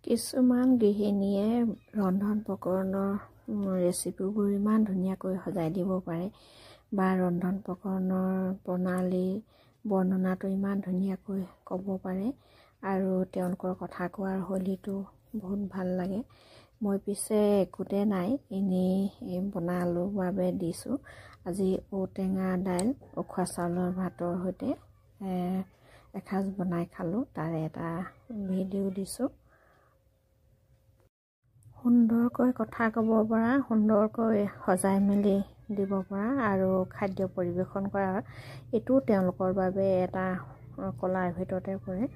কিছুমান গৃহিণীয়ে ৰন্ধন প্ৰকৰণৰ ৰেচিপিবোৰ ইমান ধুনীয়াকৈ সজাই দিব পাৰে বা ৰন্ধন প্ৰকৰণৰ প্ৰণালী বৰ্ণনাটো ইমান ধুনীয়াকৈ ক'ব পাৰে আৰু তেওঁলোকৰ কথা কোৱাৰ শৈলীটো বহুত ভাল লাগে। মই পিছে একোতে নাই, এনেই বনালোঁ বাবে দিছোঁ। আজি ঔটেঙা দাইল উখোৱা চাউলৰ ভাতৰ সৈতে এসাঁজ বনাই খালোঁ, তাৰে এটা ভিডিঅ' দিছোঁ। সুন্দৰকৈ কথা ক'ব পৰা, সুন্দৰকৈ সজাই মেলি দিব পৰা আৰু খাদ্য পৰিৱেশন কৰা, এইটো তেওঁলোকৰ বাবে এটা কলাৰ ভিতৰতে পৰে।